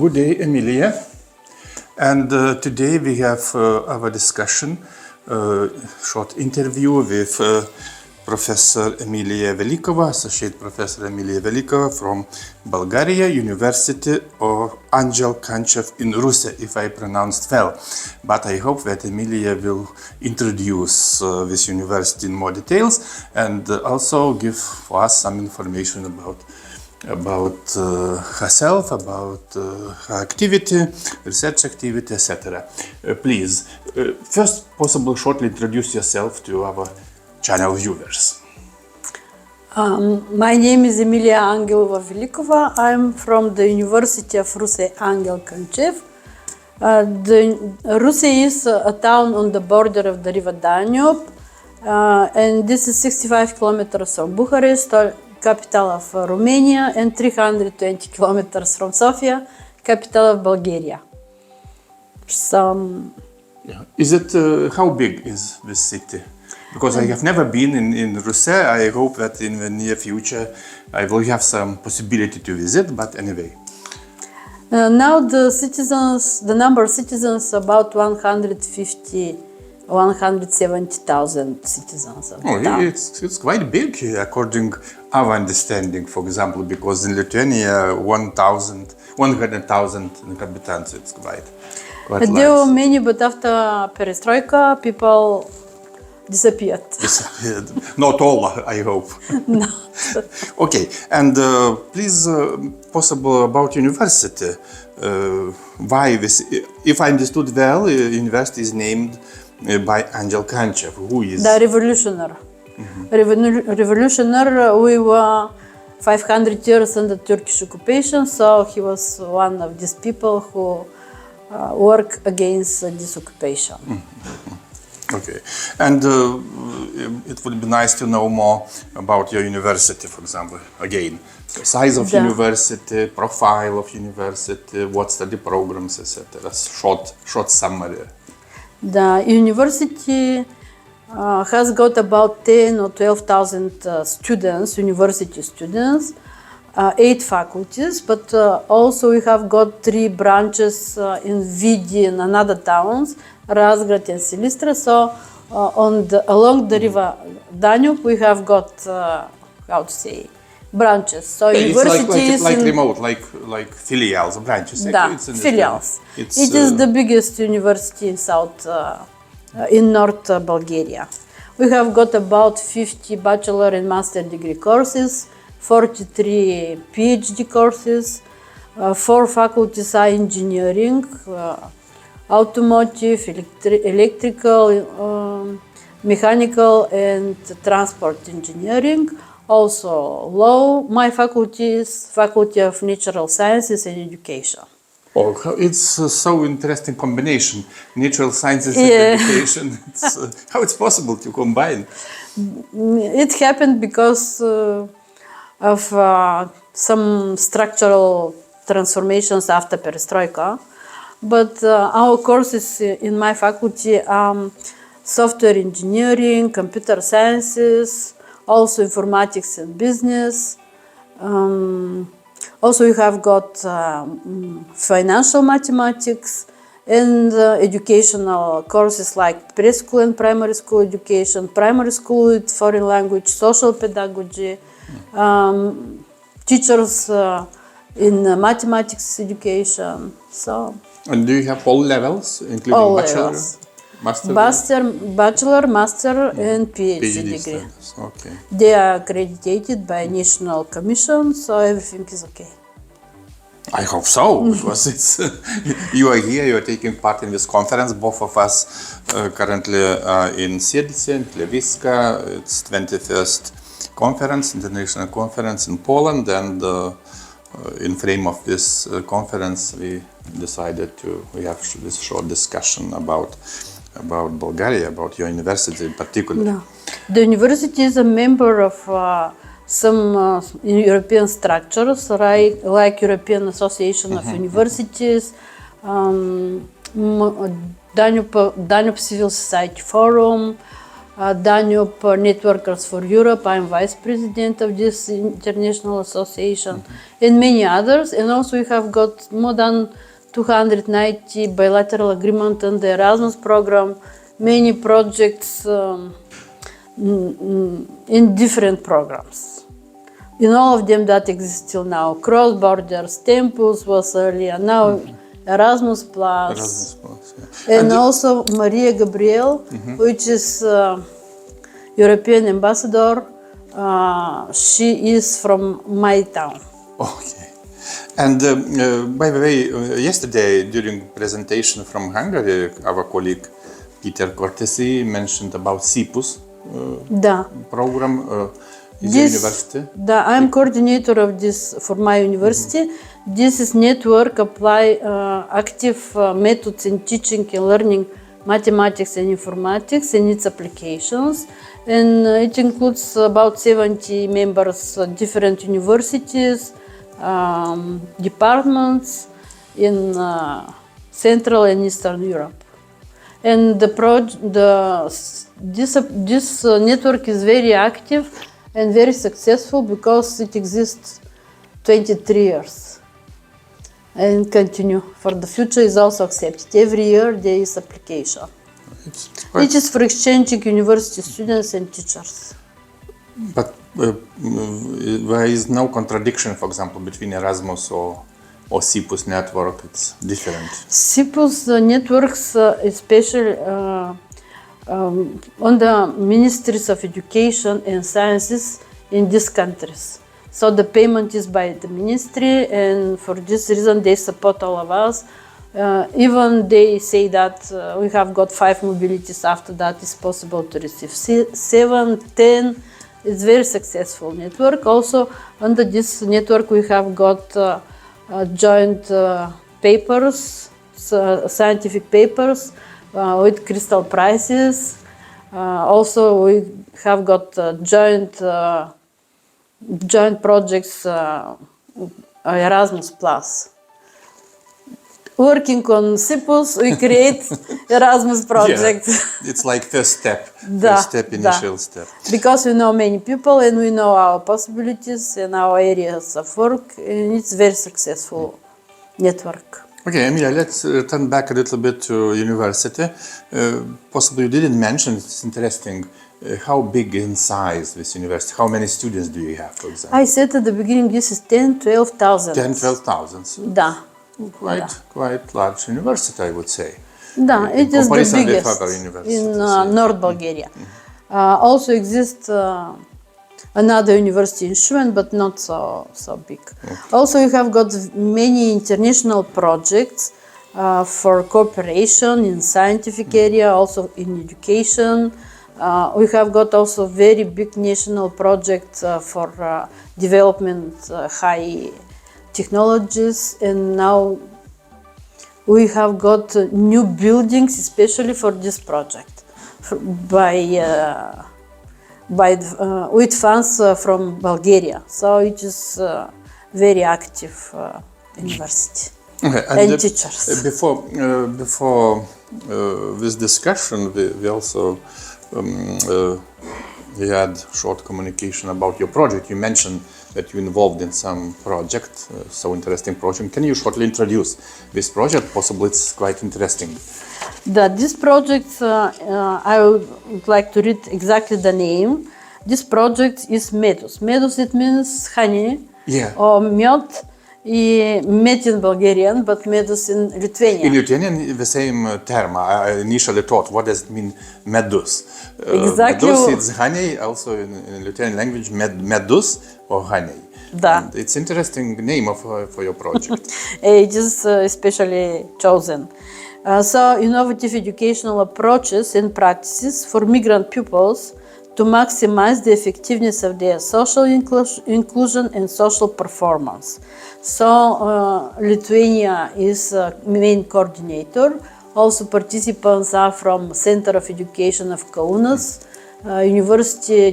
Good day, Emiliya. And today we have our discussion, short interview with Professor Emiliya Velikova, Associate Professor Emiliya Velikova from Bulgaria, University of Kanchev in Ruse, if I pronounced well. But I hope that Emiliya will introduce this university in more details and also give for us some information about herself, about her activity, research activity, etc. Please, first possible shortly introduce yourself to our channel viewers. My name is Emiliya Velikova. I'm from the University of Ruse, Kanchev. Ruse is a town on the border of the river Danube, and this is 65 kilometers from Bucharest, capital of Romania, and 320 kilometers from Sofia, capital of Bulgaria. Is it how big is this city? Because I have never been in Ruse. I hope that in the near future I will have some possibility to visit. But anyway, now the number of citizens about 170,000 citizens of the town. It's quite big according our understanding, for example, because in Lithuania 100,000 inhabitants, it's quite There were many, but after perestroika, people disappeared. Not all, I hope. No. Okay, and please, possible about university. Why this? If I understood well, university is named by Angel Kanchev, who is the revolutionary. Revolutionary. We were 500 years under Turkish occupation, so he was one of these people who work against this occupation. Okay, and it would be nice to know more about your university, for example. Again, the size of university, profile of university, what study programs, etc. Short summary. The university has got about 10 or 12,000 students, university students, 8 faculties, but also we have got 3 branches in Vidi and another towns, Razgrad and Silistra. So along the river Danube we have got, branches. So university it's like remote, like filials, branches. Filials. It is the biggest university in North Bulgaria. We have got about 50 bachelor and master degree courses, 43 PhD courses, 4 faculties are engineering, automotive, electrical, mechanical and transport engineering. Also law. My faculty is Faculty of Natural Sciences and Education. Oh, it's so interesting combination, natural sciences and education. How it's possible to combine? It happened because of some structural transformations after perestroika. But our courses in my faculty are software engineering, computer sciences, also informatics and business. Also we have got financial mathematics and educational courses like preschool and primary school education, primary school with foreign language, social pedagogy, teachers in mathematics education. And do you have all levels, including all bachelor, levels. Bachelor, master and PhD degree. Studies. Okay. They are accredited by National Commission, so everything is okay. I hope so, because it's you are here, you are taking part in this conference. Both of us currently are in Siedlce, in Plewiska. It's 21st conference, international conference in Poland, and in frame of this conference, we decided we have this short discussion about Bulgaria, about your university in particular. No. The university is a member of some European structures, like European Association of Universities, Danube Civil Society Forum, Danube Networkers for Europe. I'm vice president of this international association, and many others. And also we have got more than 290 bilateral agreements on the Erasmus program, many projects in different programs. In all of them that exist till now, cross-border, CEEPUS was earlier, now Erasmus Plus, yeah. and also Maria Gabriel, which is European ambassador. She is from my town. Okay. And by the way, yesterday during presentation from Hungary, our colleague Peter Cortesi mentioned about CEEPUS program in the university. I'm coordinator of this for my university. This is network apply active methods in teaching and learning mathematics and informatics and its applications. And it includes about 70 members, different universities, departments in Central and Eastern Europe. And this network is very active and very successful because it exists 23 years and continue for the future is also accepted. Every year there is application. It is for exchanging university students and teachers. But there is no contradiction, for example, between Erasmus or CEEPUS network. It's different. CEEPUS networks, especially on the ministries of education and sciences in these countries. So the payment is by the ministry, and for this reason they support all of us. Even they say that we have got 5 mobilities, after that it's possible to receive 7, 10. It's very successful network. Also under this network we have got joint papers, scientific papers with crystal prizes. Also we have got joint projects, Erasmus Plus. Working on CEEPUS, we create Erasmus project. Yeah, it's like first step, initial step. Because we know many people and we know our possibilities and our areas of work, and it's very successful network. Okay, Emiliya, let's turn back a little bit to university. Possibly you didn't mention, it's interesting, how big in size this university, how many students do you have, for example? I said at the beginning this is 10-12,000. 10-12,000. Da. Quite large university, I would say. It is the biggest in North Bulgaria. Also exists another university in Šumen, but not so big. Okay. Also, we have got many international projects for cooperation in scientific area, also in education. We have got also very big national project for development high technologies, and now we have got new buildings especially for this project with funds from Bulgaria. So it is very active university. Okay, and teachers. Before this discussion, we also we had short communication about your project. You mentioned that you're involved in some project, so interesting project. Can you shortly introduce this project? Possibly it's quite interesting. This project, I would like to read exactly the name. This project is Medus. Medus, it means honey, or mед. Met in Bulgarian, but medus in Lithuania. In Lithuanian, the same term. I initially thought, what does it mean, medus? Exactly. Medus, it's honey, also in Lithuanian language, medus or honey. And it's interesting name for your project. It is especially chosen. So, innovative educational approaches and practices for migrant pupils to maximize the effectiveness of their social inclusion and social performance. So Lithuania is main coordinator. Also participants are from Center of Education of Kaunas,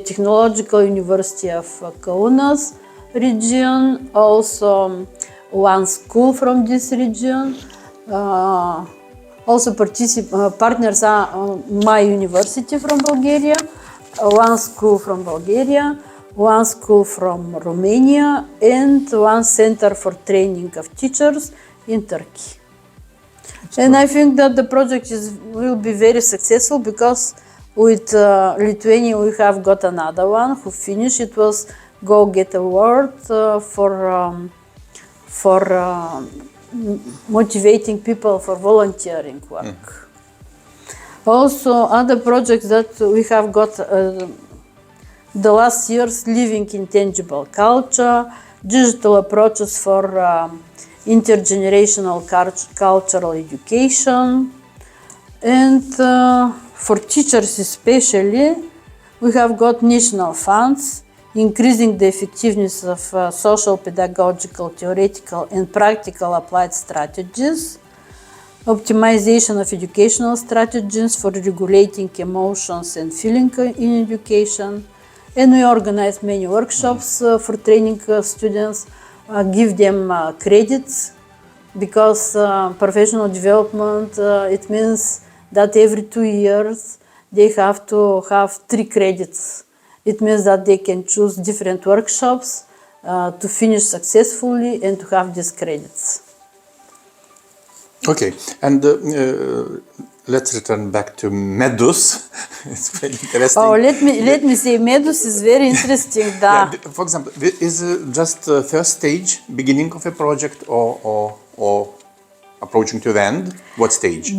Technological University of Kaunas region, also one school from this region. Also partners are my university from Bulgaria, one school from Bulgaria, one school from Romania, and one center for training of teachers in Turkey. And I think that the project will be very successful because with Lithuania we have got another one who finished. It was Go Get Award for motivating people for volunteering work. Also other projects that we have got the last years, living intangible culture, digital approaches for intergenerational cultural education, and for teachers especially, we have got national funds, increasing the effectiveness of social, pedagogical, theoretical and practical applied strategies, optimization of educational strategies for regulating emotions and feeling in education, and we organize many workshops for training students, give them credits, because professional development, it means that every 2 years they have to have 3 credits. It means that they can choose different workshops to finish successfully and to have these credits. Okay, and let's return back to MEDUS. It's very interesting. Oh, let me say, MEDUS is very interesting. Yeah, for example, is it just the first stage, beginning of a project, or approaching to the end? What stage?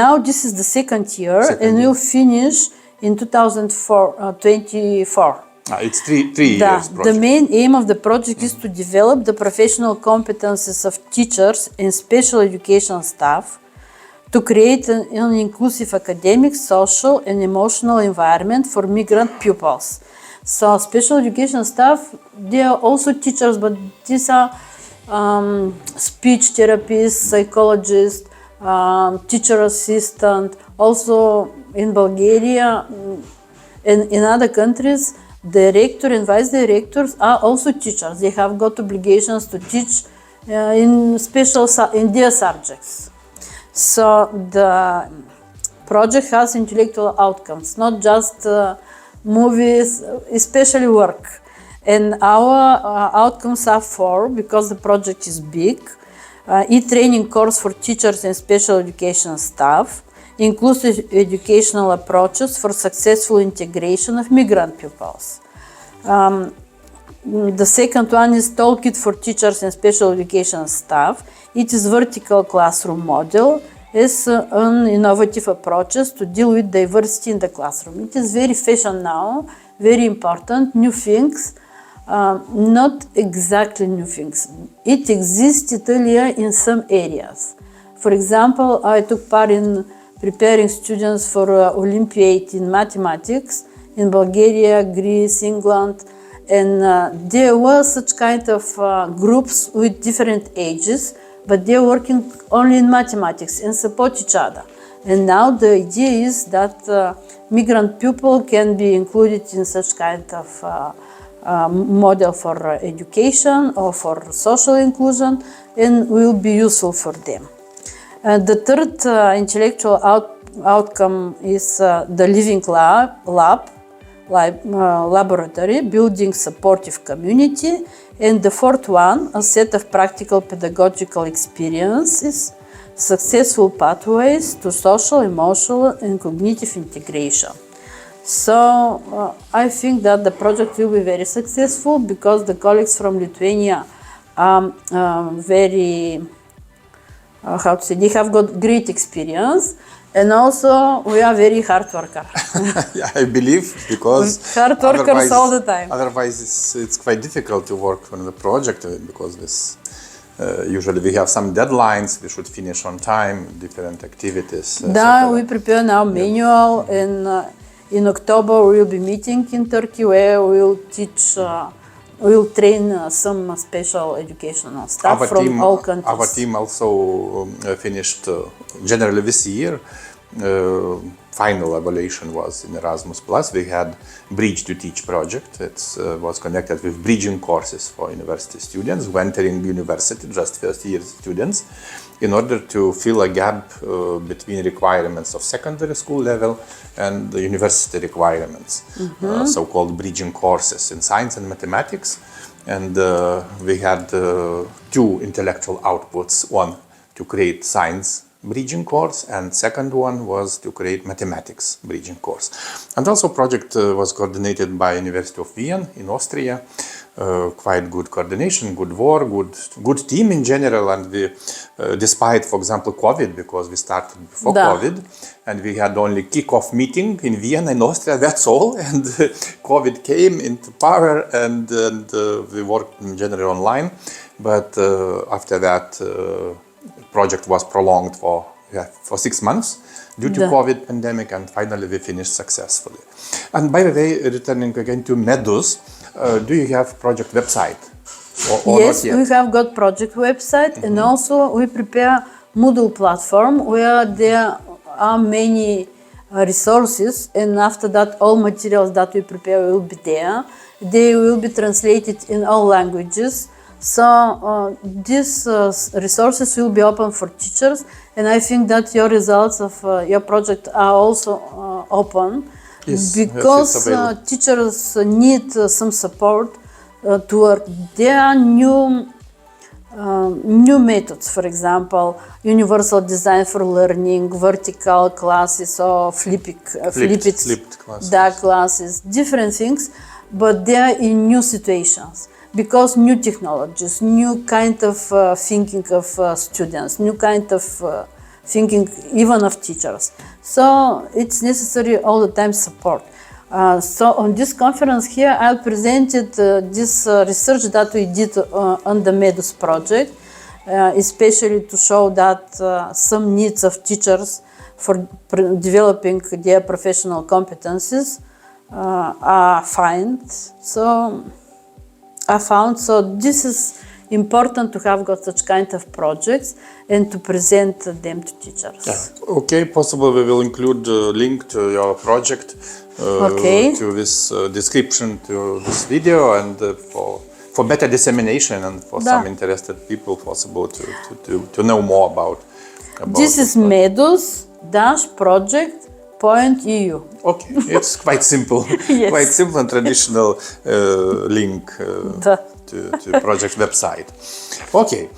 Now this is the second year, and we'll finish in 2024. It's three years project. The main aim of the project is to develop the professional competences of teachers and special education staff to create an inclusive academic, social and emotional environment for migrant pupils. So special education staff, they are also teachers, but these are speech therapists, psychologists, teacher assistant. Also in Bulgaria and in other countries, the rector and vice directors are also teachers. They have got obligations to teach in their subjects. So the project has intellectual outcomes, not just movies, especially work. And our outcomes are 4, because the project is big. E-training course for teachers and special education staff, inclusive educational approaches for successful integration of migrant pupils. The second one is toolkit for teachers and special education staff. It is vertical classroom model. It's an innovative approaches to deal with diversity in the classroom. It is very fashion now, very important, new things, not exactly new things. It existed earlier in some areas. For example, I took part in preparing students for Olympiad in mathematics in Bulgaria, Greece, England, and there were such kind of groups with different ages, but they're working only in mathematics and support each other. And now the idea is that migrant people can be included in such kind of model for education or for social inclusion, and will be useful for them. The third intellectual outcome is the living laboratory, building supportive community, and the fourth one, a set of practical pedagogical experiences, successful pathways to social, emotional, and cognitive integration. So I think that the project will be very successful because the colleagues from Lithuania are very, they have got great experience, and also we are very hard workers. Yeah, I believe, because hard workers all the time. Otherwise, it's quite difficult to work on the project because this. Usually we have some deadlines, we should finish on time, different activities. We prepare now manual, and in October we will be meeting in Turkey where we will teach, we will train some special educational staff from all countries. Our team also finished generally this year final evaluation was in Erasmus+. We had Bridge to Teach project. It was connected with bridging courses for university students who entering university, just first year students, in order to fill a gap between requirements of secondary school level and the university requirements, so-called bridging courses in science and mathematics. And we had two intellectual outputs, one to create science bridging course, and second one was to create mathematics bridging course. And also project was coordinated by University of Vienna in Austria. Quite good coordination, good work, good team in general. And we, despite, for example, COVID, because we started before COVID, and we had only kick-off meeting in Vienna in Austria, that's all. And COVID came into power, and we worked in general online. But after that, project was prolonged for 6 months due to COVID pandemic, and finally we finished successfully. And by the way, returning again to MEDUS, do you have project website? Or yes, not yet? we have got project website, and also we prepare Moodle platform where there are many resources, and after that all materials that we prepare will be there. They will be translated in all languages. So these resources will be open for teachers, and I think that your results of your project are also open, because teachers need some support to work. There are new methods, for example, universal design for learning, vertical classes, or flipped classes. Dark classes, different things, but they are in new situations. Because new technologies, new kind of thinking of students, new kind of thinking even of teachers. So it's necessary all the time support. So on this conference here, I presented this research that we did on the MEDUS project, especially to show that some needs of teachers for developing their professional competencies are found. So this is important to have got such kind of projects and to present them to teachers. Yeah. Okay, possible we will include a link to your project, to this description to this video, and for better dissemination and for some interested people possible to know more about this is medus-project.eu. Okay, it's quite simple. Yes. Quite simple and traditional link to project website. Okay,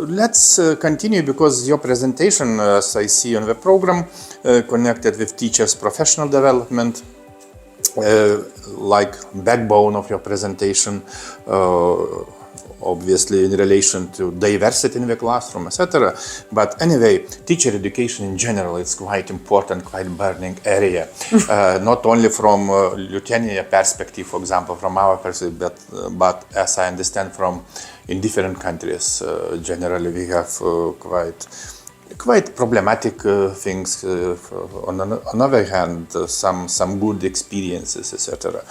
let's continue, because your presentation, as I see on the program, connected with teachers' professional development, like backbone of your presentation, obviously in relation to diversity in the classroom, etc. But anyway, teacher education in general is quite important, quite burning area. Not only from Lithuania perspective, for example, from our perspective, but as I understand from in different countries, generally we have quite problematic things. On another hand, some good experiences, etc.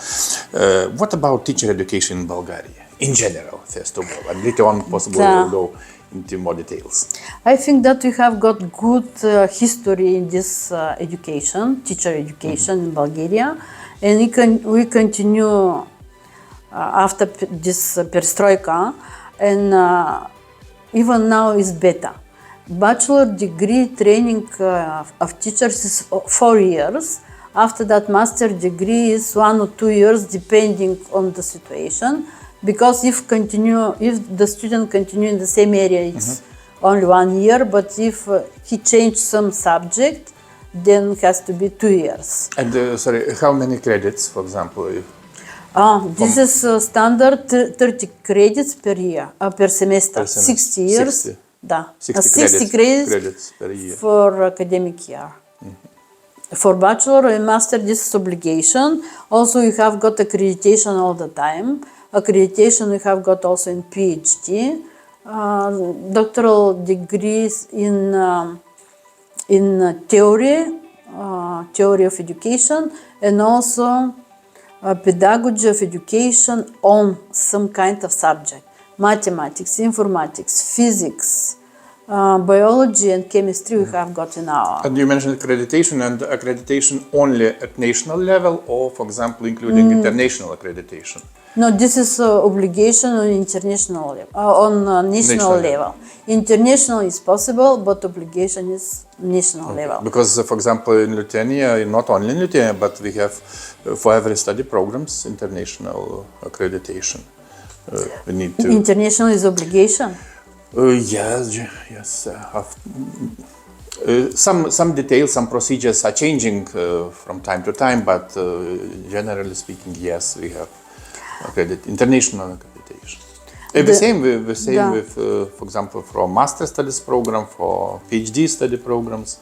What about teacher education in Bulgaria? In general, first of all, and later on possibly we'll go into more details. I think that we have got good history in this education, teacher education in Bulgaria, and we continue after this perestroika, and even now is better. Bachelor degree training of teachers is 4 years. After that, master degree is 1 or 2 years, depending on the situation. Because if the student continue in the same area, it's only 1 year. But if he changed some subject, then it has to be 2 years. And sorry, how many credits, for example? This is standard 30 credits per year, per semester. 60 years. 60 credits per year for academic year. For bachelor and master, this is obligation. Also, you have got accreditation all the time. Accreditation we have got also in PhD, doctoral degrees in theory of education, and also pedagogy of education on some kind of subject: mathematics, informatics, physics, biology and chemistry we have got in our. And you mentioned accreditation, and accreditation only at national level, or, for example, including international accreditation? No, this is obligation on international level, national level. International is possible, but obligation is national level. Because, for example, in Lithuania, not only in Lithuania, but we have for every study programs international accreditation. We need to. International is obligation. Yes. Some details, some procedures are changing from time to time, but generally speaking, yes, we have international accreditation. The same with, for example, for master studies program, for PhD study programs.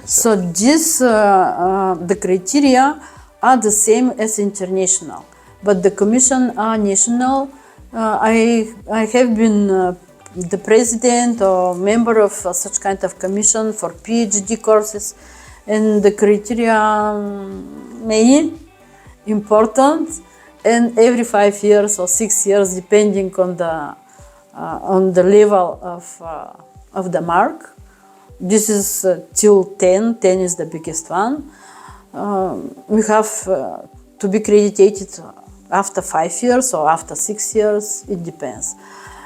So this, the criteria are the same as international, but the commission are national. I have been the president or member of such kind of commission for PhD courses, and the criteria are many, important, and every 5 years or 6 years, depending on the level of the mark. This is till 10. 10 is the biggest one. We have to be accredited after 5 years or after 6 years. It depends.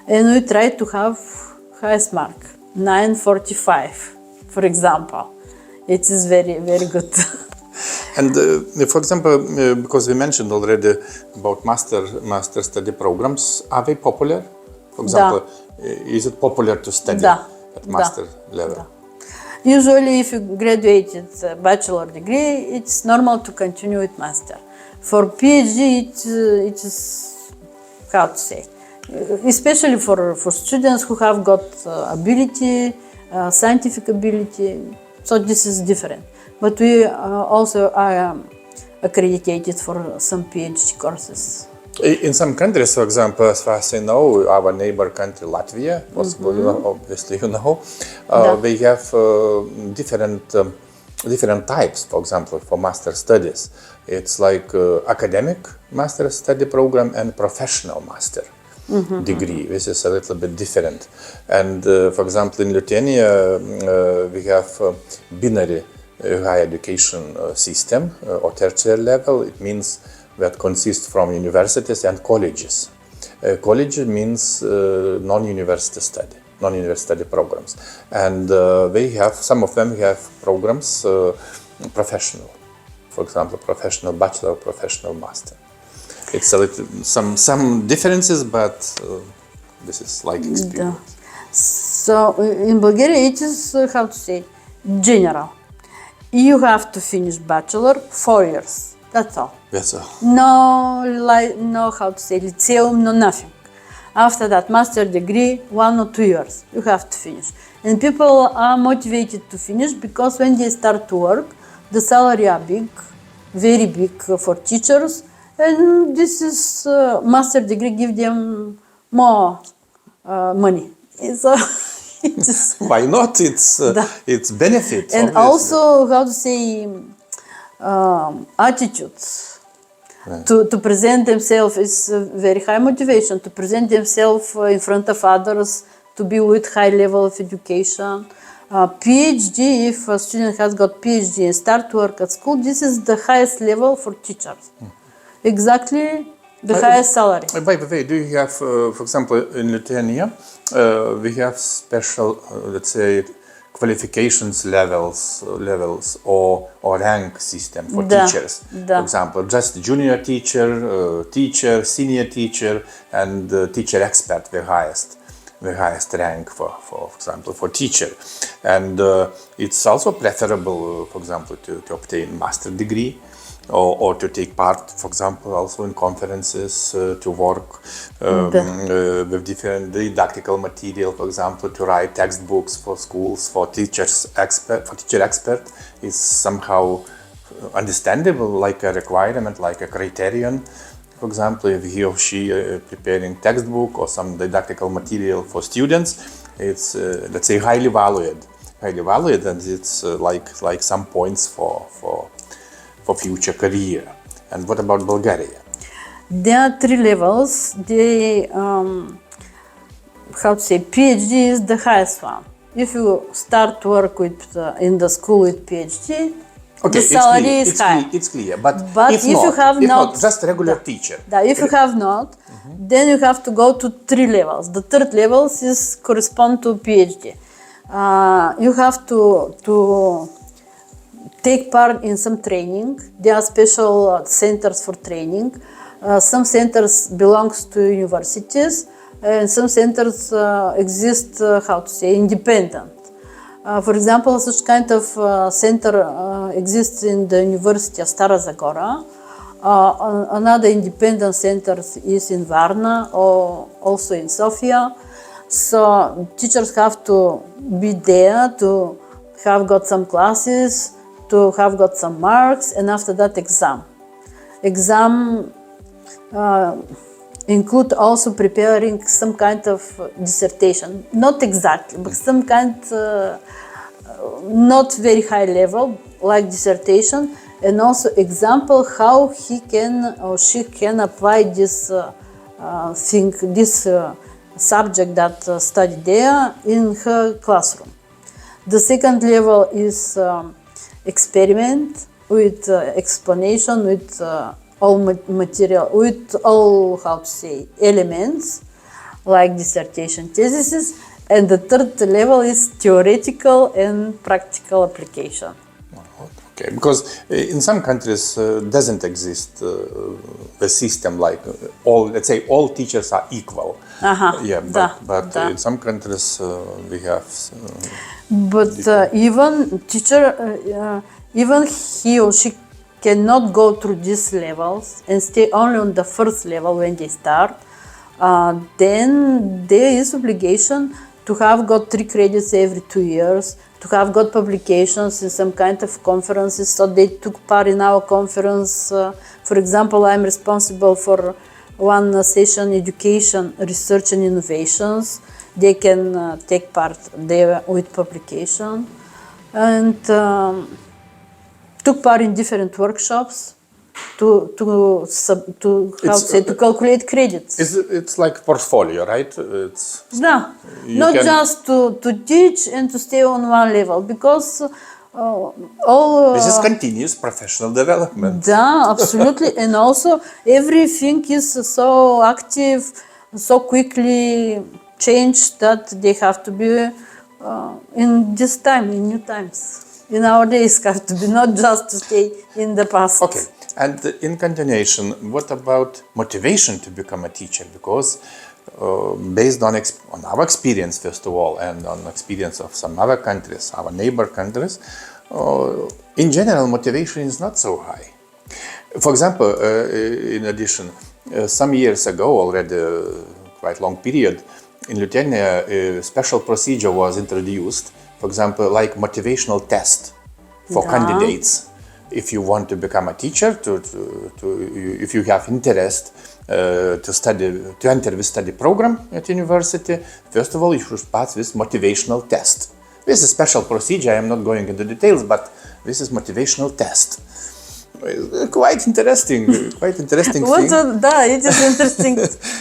And we try to have highest mark, 945, for example. It is very, very good. And for example, because we mentioned already about master study programs, are they popular? For example, is it popular to study at master level? Usually, if you graduated bachelor degree, it's normal to continue with master. For PhD, it is how to say. Especially for students who have got ability, scientific ability, so this is different. But we also are accredited for some PhD courses. In some countries, for example, as far as I know, our neighbor country Latvia, possible, obviously you know, they have different types, for example, for master studies. It's like academic master study program and professional master degree. This is a little bit different. And for example, in Lithuania, we have binary higher education system or tertiary level. It means that consists from universities and colleges. College means non-university study programs. And they have, some of them have programs professional. For example, professional bachelor, professional master. It's a little, some differences, but this is like experience. So in Bulgaria, it is, how to say, general. You have to finish bachelor 4 years. That's all. That's all. No, how to say, lyceum, no nothing. After that, master degree, 1 or 2 years. You have to finish. And people are motivated to finish because when they start to work, the salary are big, very big for teachers. And this is master degree give them more money. So why not? It's benefit. And obviously. also, how to say, attitudes to present themselves is very high motivation. To present themselves in front of others, to be with high level of education. PhD, if a student has got PhD and start to work at school, this is the highest level for teachers. Exactly the highest salary. By the way, do you have, for example, in Lithuania, we have special, let's say, qualifications levels or rank system for teachers. For example, just junior teacher, senior teacher, and teacher expert, the highest rank for example, for teacher. And it's also preferable, for example, to obtain master degree. Or to take part, for example, also in conferences, to work with different didactical material, for example, to write textbooks for schools, for teacher expert is somehow understandable, like a requirement, like a criterion. For example, if he or she preparing textbook or some didactical material for students, it's let's say highly valued, and it's like some points for future career. And what about Bulgaria? There are 3 levels. How to say, PhD is the highest one. if you start work with in the school with PhD, Okay, the salary is it's high. clear, it's clear. But If you have not, just regular teacher. if you have not, then you have to go to 3 levels. The third level is correspond to PhD. You have to take part in some training. There are special centers for training. Some centers belongs to universities, and some centers exist, independent. For example, such kind of center exists in the University of Stara Zagora. Another independent center is in Varna or also in Sofia. So teachers have to be there to have got some classes, to have got some marks, and after that exam. Exam include also preparing some kind of dissertation, not exactly, but some kind, not very high level, like dissertation, and also example how he can or she can apply this subject that studied there in her classroom. The second level is experiment with explanation, with all material, with all elements like dissertation theses, and the third level is theoretical and practical application. Okay, because in some countries doesn't exist the system like all teachers are equal. But in some countries we have. But even teacher, even he or she cannot go through these levels and stay only on the first level when they start. Then there is obligation to have got 3 credits every 2 years, to have got publications in some kind of conferences. So they took part in our conference. For example, I'm responsible for one session, education, research and innovations. They can take part there with publication, and took part in different workshops to calculate credits. It's like portfolio, right? Not just to teach and to stay on one level, because this is continuous professional development. Absolutely. And also everything is so active, so quickly changed that they have to be in this time, in new times. In our days, have to be not just to stay in the past. Okay, and in continuation, what about motivation to become a teacher? Because based on our experience, first of all, and on experience of some other countries, our neighbor countries, in general, motivation is not so high. For example, in addition, some years ago, already quite long period, in Lithuania, a special procedure was introduced. For example, like motivational test for candidates. If you want to become a teacher, if you have interest to enter this study program at university, first of all, you should pass this motivational test. This is a special procedure. I am not going into details, but this is motivational test. Quite interesting thing. It is interesting.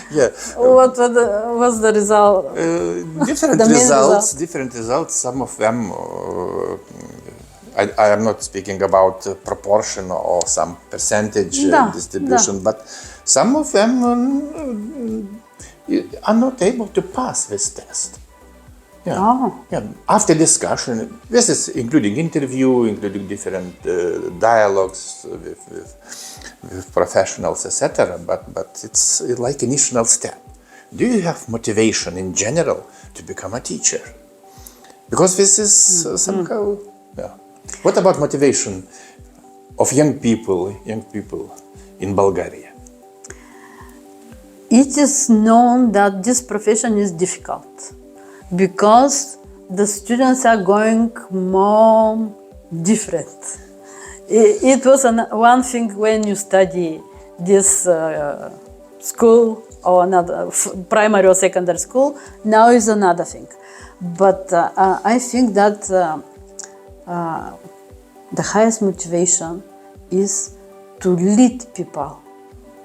Yeah. What was the result? Different results. Some of them, I am not speaking about proportion or some percentage distribution, but some of them are not able to pass this test. After discussion, this is including interview, including different dialogues with professionals, etc. But it's like initial step. Do you have motivation in general to become a teacher? Because this is somehow. What about motivation of young people in Bulgaria? It is known that this profession is difficult, because the students are going more different. It was one thing when you study this school or another primary or secondary school. Now is another thing. But I think that the highest motivation is to lead people,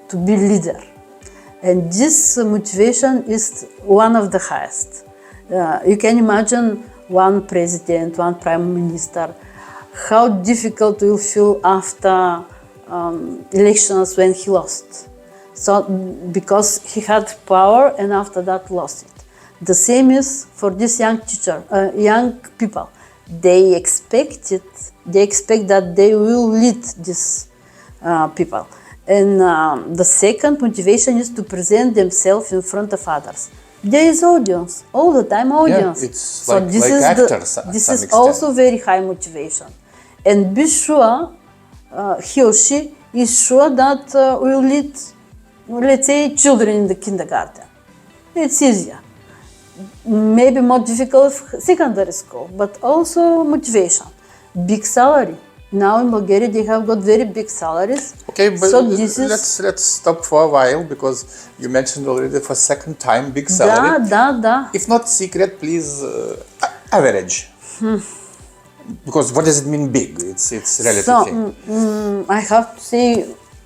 to be leader. And this motivation is one of the highest. You can imagine one president, one prime minister, how difficult you feel after elections when he lost. So, because he had power and after that lost it. The same is for this young people. They expect that they will lead these people. And the second motivation is to present themselves in front of others. There is audience, all the time audience. Yeah, it's like actors. This is also very high motivation. And be sure, he or she is sure that will lead, let's say, children in the kindergarten. It's easier. Maybe more difficult secondary school, but also motivation. Big salary. Now in Bulgaria they have got very big salaries. Okay, but so let's stop for a while because you mentioned already for second time big salary. Da. If not secret, please average. Because what does it mean big? It's relative thing. I have to say,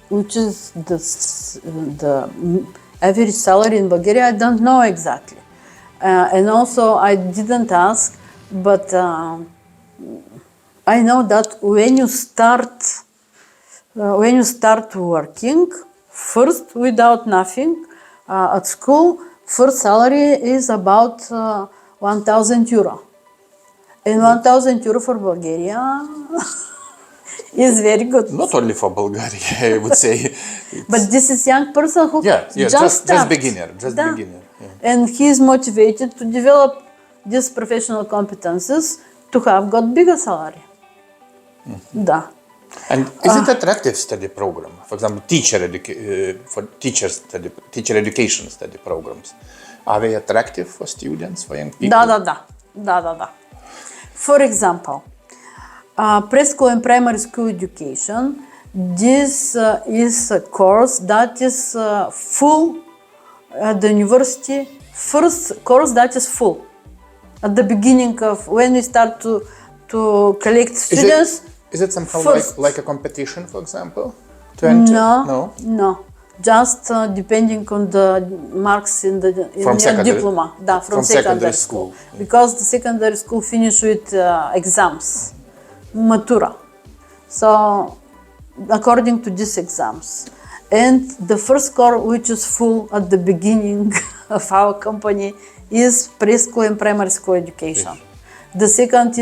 which is the average salary in Bulgaria, I don't know exactly. And also I didn't ask, but I know that when you start working, first without nothing at school, first salary is about 1,000 euro. And 1,000 euro for Bulgaria is very good. Not only for Bulgaria, I would say. But this is young person who just beginner. Yeah. And he is motivated to develop these professional competences to have got bigger salary. Da. And is it attractive study program? For example, teacher education study programs. Are they attractive for students, for young people? Da. For example, preschool and primary school education, this is a course that is full at the university, first course that is full. At the beginning of when we start to collect students. Is it somehow like a competition, for example, to enter? No. Just depending on the marks in the diploma. From secondary school. Because the secondary school finish with exams, matura. So according to these exams. And the first course, which is full at the beginning of our company, is preschool and primary school education. Yes. The second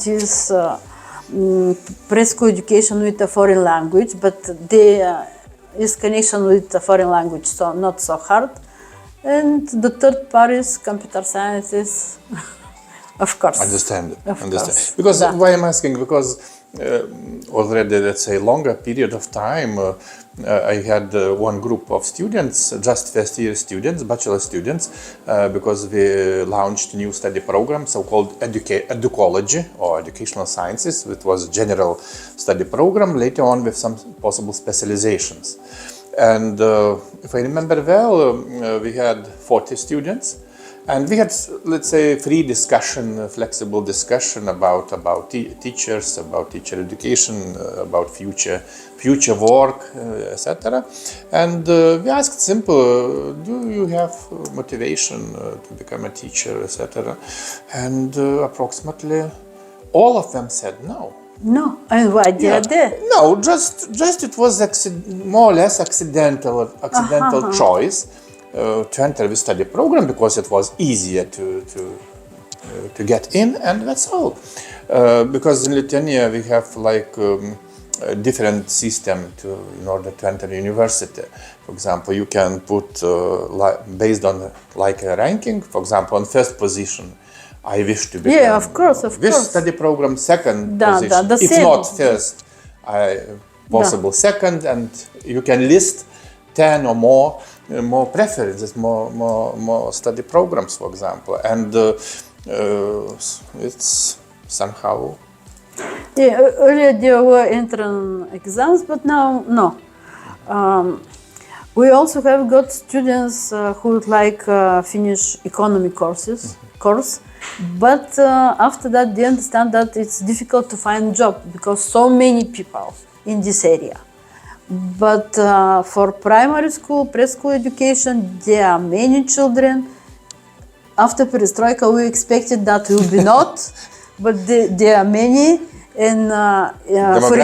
is preschool education with a foreign language, but there is connection with the foreign language, so not so hard. And the third part is computer sciences, of course. Understand. Because why I'm asking? Because already, let's say, longer period of time, I had one group of students, just first year students, bachelor students, because we launched a new study program, so-called educology or educational sciences, which was a general study program, later on with some possible specializations. And if I remember well, we had 40 students. And we had, let's say, free discussion, flexible discussion about teachers, about teacher education, about future work, etc. And we asked simple, do you have motivation to become a teacher, etc. And approximately all of them said no. No, and why did they? No, just it was more or less accidental choice. To enter the study program because it was easier to get in, and that's all. Because in Lithuania we have like a different system in order to enter university. For example, you can put based on like a ranking. For example, on first position, I wish to become. Yeah, of course. This study program second position. If not first, possible second, and you can list 10 or more preferences, more study programs, for example, and it's somehow. Yeah, earlier there were entrance exams, but now no. We also have got students who would like finish economy course, but after that they understand that it's difficult to find job because so many people in this area. But for primary school, preschool education, there are many children after perestroika, we expected that will be not, but there are many. And for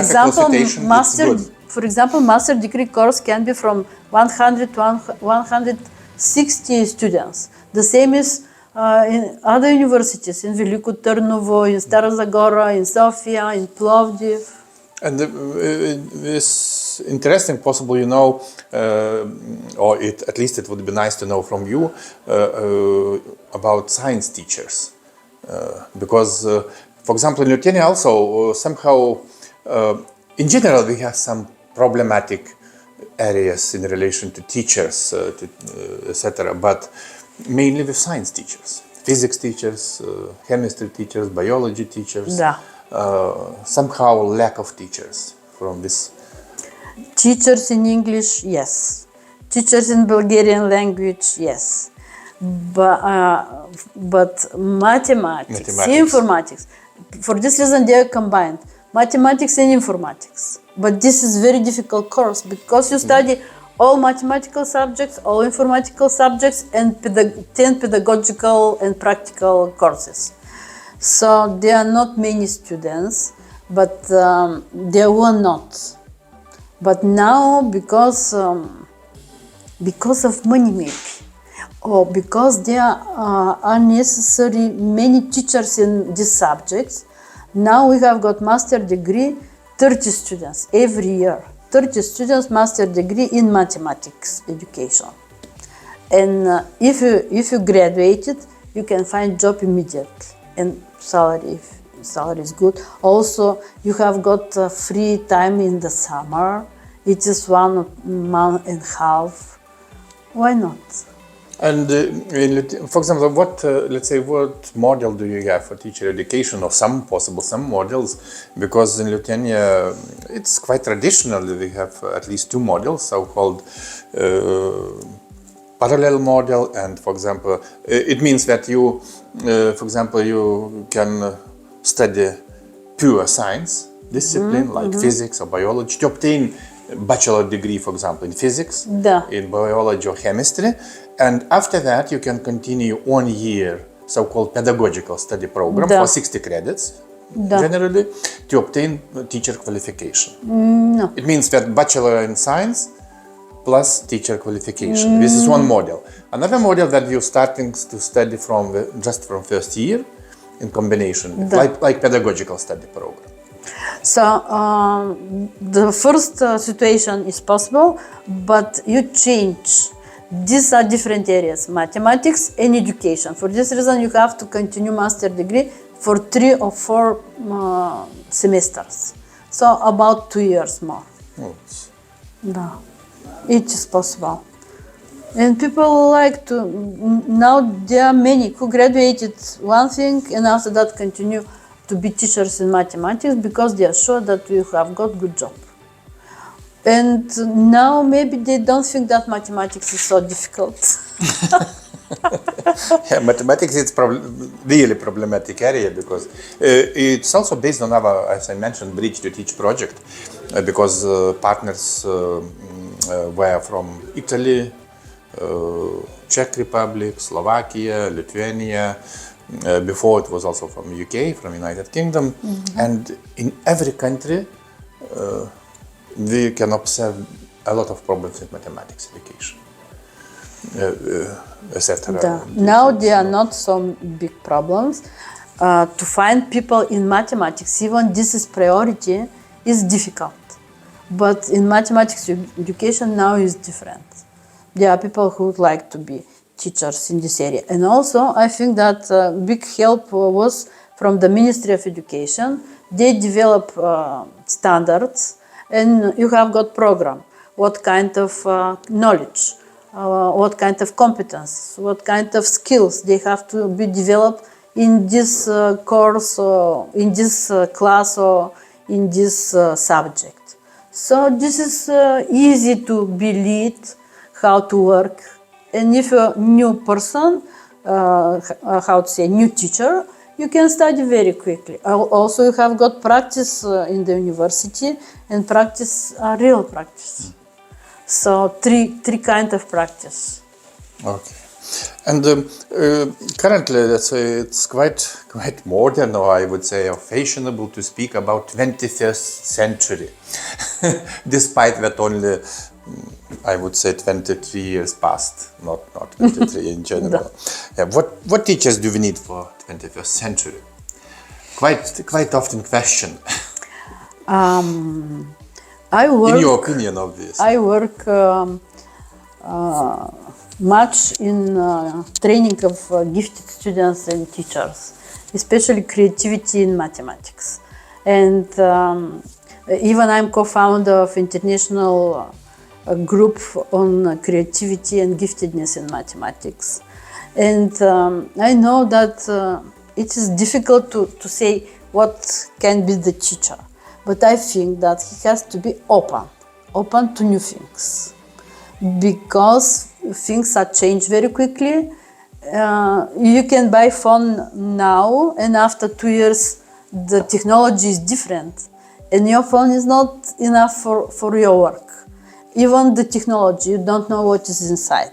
example, master degree course can be from 100 to 160 students. The same is in other universities, in Veliko Tarnovo, in Stara Zagora, in Sofia, in Plovdiv. And it's interesting, possible, you know, or at least it would be nice to know from you about science teachers. Because, for example, in Lithuania also, somehow, in general, we have some problematic areas in relation to teachers, etc., but mainly with science teachers, physics teachers, chemistry teachers, biology teachers. Yeah. Somehow lack of teachers from this. Teachers in English, yes. Teachers in Bulgarian language, yes. But mathematics, informatics, for this reason they are combined. Mathematics and informatics. But this is very difficult course because you study all mathematical subjects, all informatical subjects, and 10 pedagogical and practical courses. So there are not many students, but there were not. But now, because of money maybe, or because there are unnecessary many teachers in these subjects, now we have got master degree, 30 students every year. 30 students master degree in mathematics education. And if you graduated, you can find job immediately. And salary is good. Also, you have got free time in the summer. It is 1 month and a half. Why not? And for example, what model do you have for teacher education, or some models? Because in Lithuania, it's quite traditional. We have at least 2 models, so-called parallel model, and for example, it means that you, for example, you can study pure science discipline like physics or biology to obtain bachelor degree, for example, in physics, in biology or chemistry, and after that you can continue 1 year so-called pedagogical study program for 60 credits generally to obtain teacher qualification. No. It means that bachelor in science plus teacher qualification. This is one model. Another model that you're starting to study from just from first year in combination, like pedagogical study program. So the first situation is possible, but you change. These are different areas, mathematics and education. For this reason, you have to continue master degree for 3 or 4 semesters. So about 2 years more. No, it is possible. And people like to, now there are many who graduated one thing and after that continue to be teachers in mathematics because they are sure that you have got good job. And now maybe they don't think that mathematics is so difficult. Yeah, mathematics is really problematic area because it's also based on our, as I mentioned, Bridge to Teach project, because partners were from Italy, Czech Republic, Slovakia, Lithuania. Before it was also from UK, from United Kingdom, and in every country we can observe a lot of problems with mathematics education, etc. Now there are not so big problems. To find people in mathematics, even this is priority, is difficult. But in mathematics education now is different. There are people who would like to be teachers in this area. And also, I think that big help was from the Ministry of Education. They develop standards, and you have got program. What kind of knowledge, what kind of competence, what kind of skills they have to be developed in this course, or in this class, or in this subject. So this is easy to be lead, how to work. And if you're a new person, new teacher, you can study very quickly. Also, you have got practice in the university, and practice, real practice. So three kind of practice. Okay. And currently, let's say it's quite modern, or I would say fashionable, to speak about 21st century, despite that only, I would say, 23 years passed, not 23 in general. Yeah, what teachers do we need for 21st century? Quite often question. I work. In your opinion, obviously. I work much in training of gifted students and teachers, especially creativity in mathematics. And even I'm co-founder of international group on creativity and giftedness in mathematics. And I know that it is difficult to say what can be the teacher, but I think that he has to be open to new things, because things are changed very quickly. You can buy phone now, and after 2 years the technology is different, and your phone is not enough for your work. Even the technology, you don't know what is inside.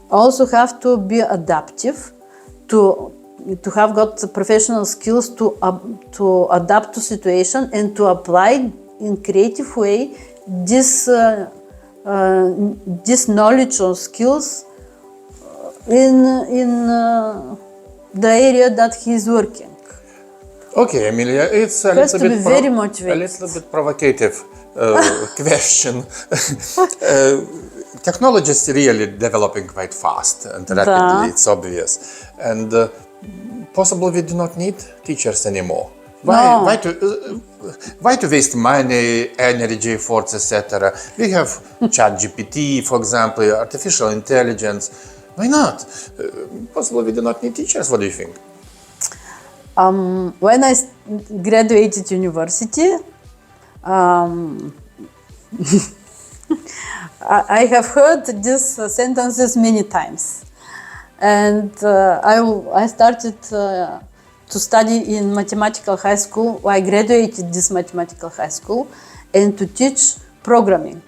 Also have to be adaptive, to have got the professional skills to adapt to situation and to apply in creative way this knowledge or skills in the area that he is working. Okay, Emiliya, it's a Has little to bit be very motivated. a little bit provocative question. Technology is really developing quite fast and rapidly. It's obvious, and possibly we do not need teachers anymore. Why to waste money, energy, efforts, etc.? We have ChatGPT, for example, artificial intelligence. Why not? Possibly we do not need teachers. What do you think? When I graduated university, I have heard these sentences many times, and I started to study in mathematical high school. I graduated this mathematical high school, and to teach programming.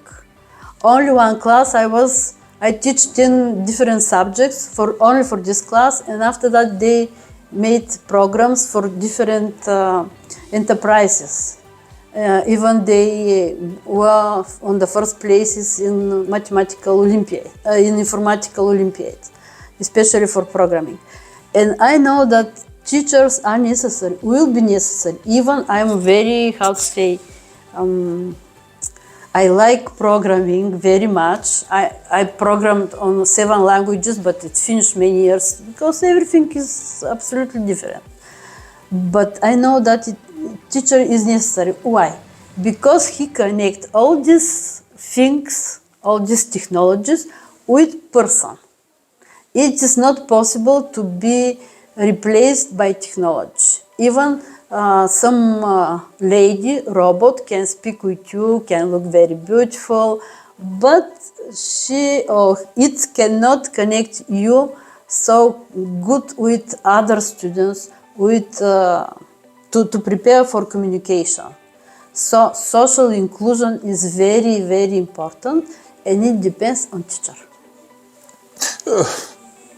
Only one class I teach 10 different subjects only for this class, and after that they made programs for different enterprises. Even they were on the first places in mathematical Olympiad, in informatical Olympiad, especially for programming. And I know that teachers are necessary, will be necessary. Even I'm very, I like programming very much. I programmed on 7 languages, but it finished many years because everything is absolutely different. But I know that teacher is necessary. Why? Because he connects all these things, all these technologies with person. It is not possible to be replaced by technology. Even some lady robot can speak with you, can look very beautiful, but she or it cannot connect you so good with other students, to prepare for communication. So social inclusion is very, very important, and it depends on teacher.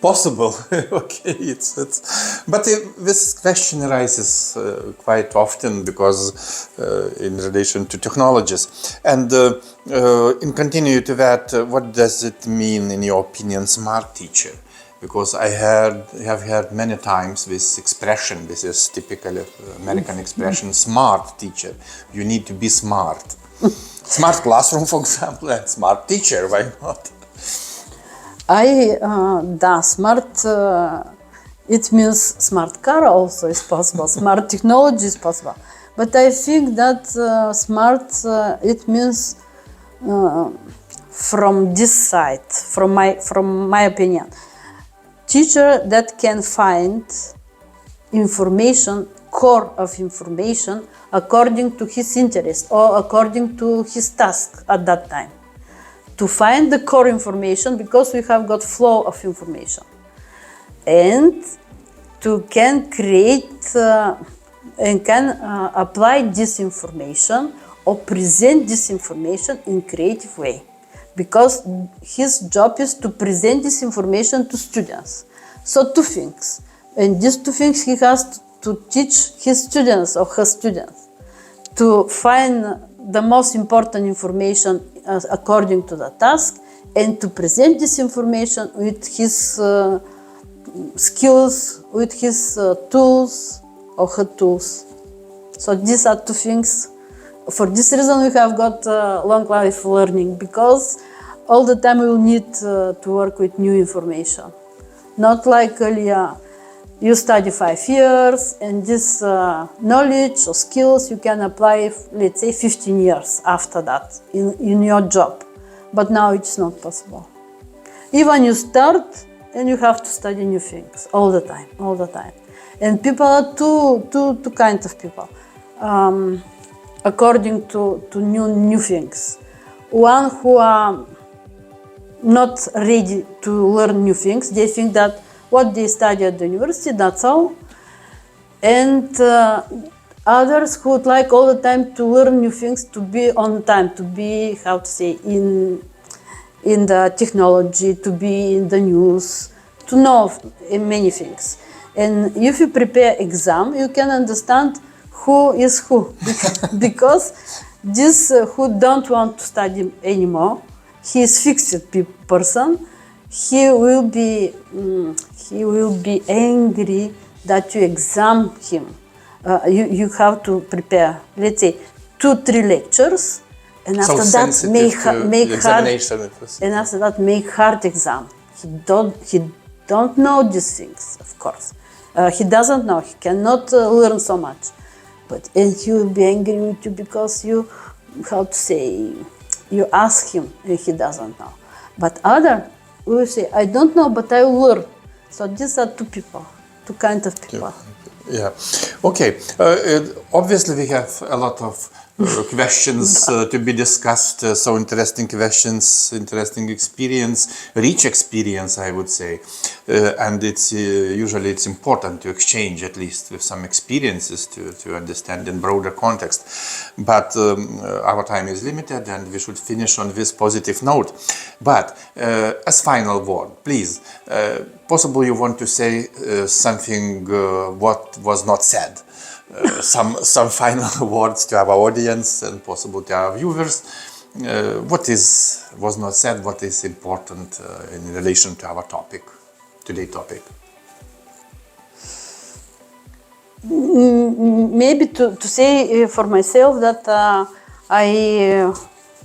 Possible, okay. But this question arises quite often because in relation to technologies. And in continue to that, what does it mean, in your opinion, smart teacher? Because I have heard many times this expression. This is typically American expression, smart teacher. You need to be smart. Smart classroom, for example, and smart teacher. Why not? Smart, it means smart car also is possible, smart technology is possible. But I think that smart, it means from this side, from my opinion, teacher that can find information, core of information, according to his interest or according to his task at that time. To find the core information, because we have got flow of information, and to can create and can apply this information or present this information in creative way. because his job is to present this information to students. So two things, and these two things he has to teach his students or her students to find the most important information according to the task, and to present this information with his skills, with his tools or her tools. So these are two things. For this reason, we have got long life learning, because all the time we will need to work with new information. Not like earlier, you study 5 years, and this knowledge or skills you can apply, let's say, 15 years after that in your job. But now it's not possible. Even you start, and you have to study new things all the time. And people are two kinds of people, according to new things. One who are not ready to learn new things. They think that what they study at the university, that's all. And others who would like all the time to learn new things, to be on time, to be, how to say, in the technology, to be in the news, to know many things. And if you prepare exam, you can understand who is who. Because this who don't want to study anymore, he is fixed person. He will be angry that you exam him. You have to prepare, let's say, 2-3 lectures, and after that make hard exam. He don't know these things, of course. He doesn't know. He cannot learn so much, and he will be angry with you because you, how to say, you ask him and he doesn't know. But other will say, I don't know, but I will learn. So these are two kinds of people. Yeah. Okay. Obviously, we have a lot of questions to be discussed. So interesting questions, interesting experience, rich experience, I would say. And it's usually it's important to exchange at least with some experiences to understand in broader context. But our time is limited, and we should finish on this positive note. But as final word, please. Possibly you want to say something what was not said. Some final words to our audience and possible to our viewers. What was not said, what is important in relation to our topic, today's topic? Maybe to say for myself that I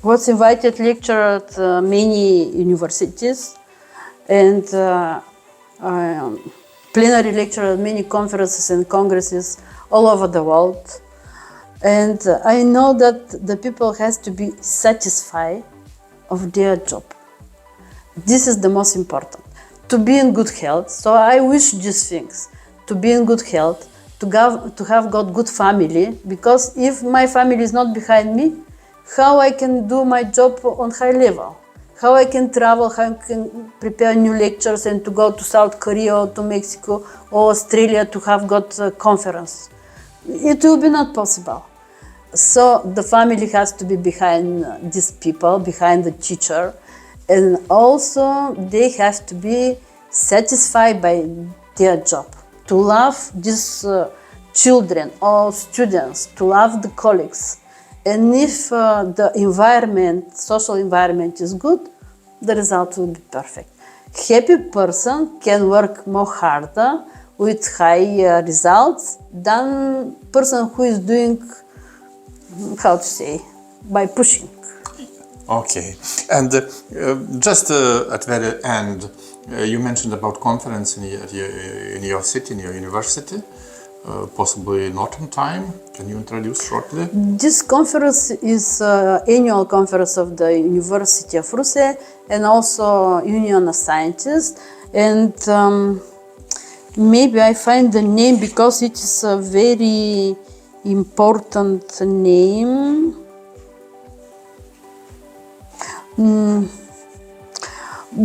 was invited to lecture at many universities, and plenary lecture at many conferences and congresses all over the world. And I know that the people has to be satisfied of their job. This is the most important. To be in good health. So I wish these things. To be in good health, to have got good family, because if my family is not behind me, how I can do my job on high level? How I can travel, how I can prepare new lectures and to go to South Korea or to Mexico or Australia to have got a conference. It will be not possible. So the family has to be behind these people, behind the teacher, and also they have to be satisfied by their job, to love these children or students, to love the colleagues. And if the environment, social environment is good, the result will be perfect. Happy person can work more harder with high results than person who is doing, how to say, by pushing. Okay. And just at the very end, you mentioned about conference in your city, in your university. Possibly not on time. Can you introduce shortly? This conference is annual conference of the University of Ruse and also Union of Scientists. And maybe I find the name because it is a very important name.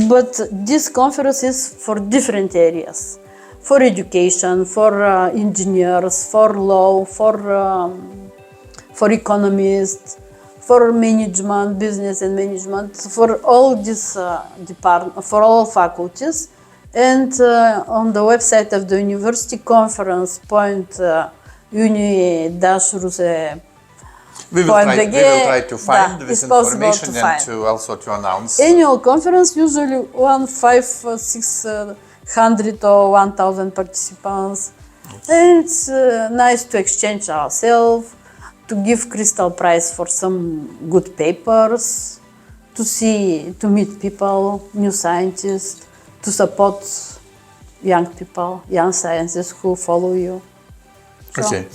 But this conference is for different areas. For education, for engineers, for law, for economists, for management, business and management, for all these for all faculties. And on the website of the university, conference point uni-ruse. We will try to find this information and to also to announce. Annual conference usually 600 or 1,000 participants. And it's nice to exchange ourselves, to give Crystal Prize for some good papers, to meet people, new scientists, to support young people, young scientists who follow you. So. Okay,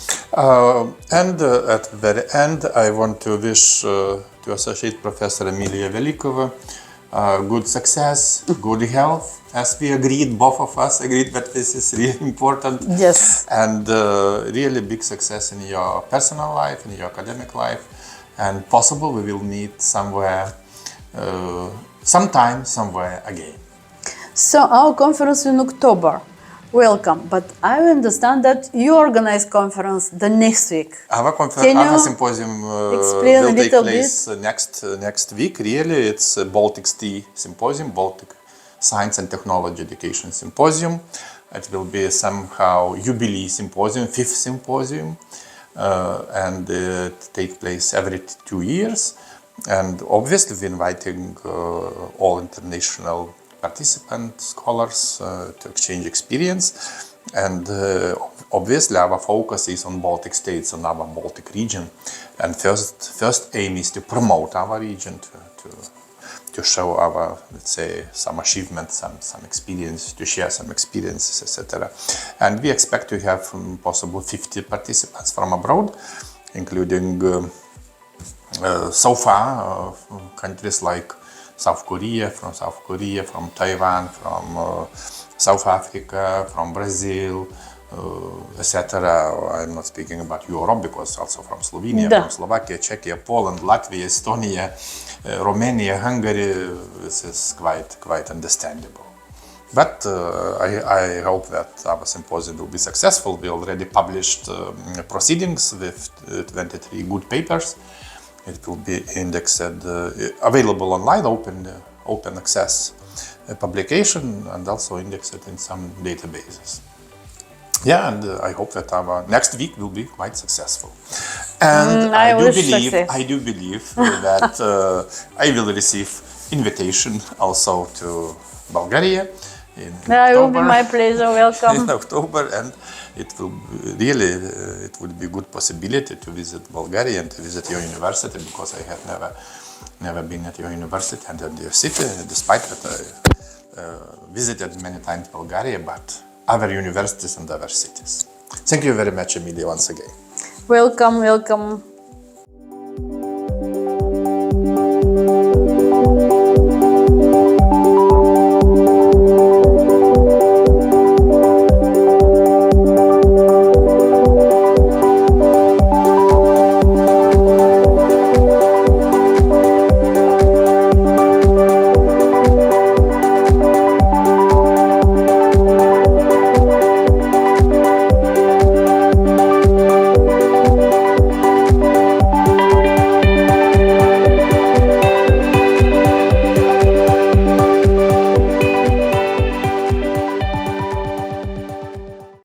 and at the very end, I want to wish to Associate Professor Emiliya Velikova good success, good health. As we agreed, both of us agreed that this is really important. Yes. And really big success in your personal life, in your academic life. And possible we will meet somewhere, sometime, somewhere again. So our conference in October. Welcome, but I understand that you organize conference the next week. Our symposium will take place next week. Really, it's Baltic STE Symposium, Baltic Science and Technology Education Symposium. It will be somehow jubilee symposium, 5th symposium, and it takes place every 2 years. And obviously, we're inviting all international participants, scholars to exchange experience, and obviously our focus is on Baltic states, on our Baltic region, and first aim is to promote our region, to show our, let's say, some achievements, some experience, to share some experiences, etc. And we expect to have possible 50 participants from abroad, including so far countries like South Korea, from Taiwan, from South Africa, from Brazil, etc. I'm not speaking about Europe, because also from Slovenia, from Slovakia, Czechia, Poland, Latvia, Estonia, Romania, Hungary. This is quite understandable. But I hope that our symposium will be successful. We already published proceedings with 23 good papers. It will be indexed, available online, open access publication, and also indexed in some databases. Yeah, and I hope that our next week will be quite successful. And I do believe that I will receive invitation also to Bulgaria in October. It will be my pleasure. Welcome. In October, and it will really, it would be a good possibility to visit Bulgaria and to visit your university, because I have never been at your university and at your city, despite that I visited many times Bulgaria, but other universities and other cities. Thank you very much, Emiliya, once again. Welcome.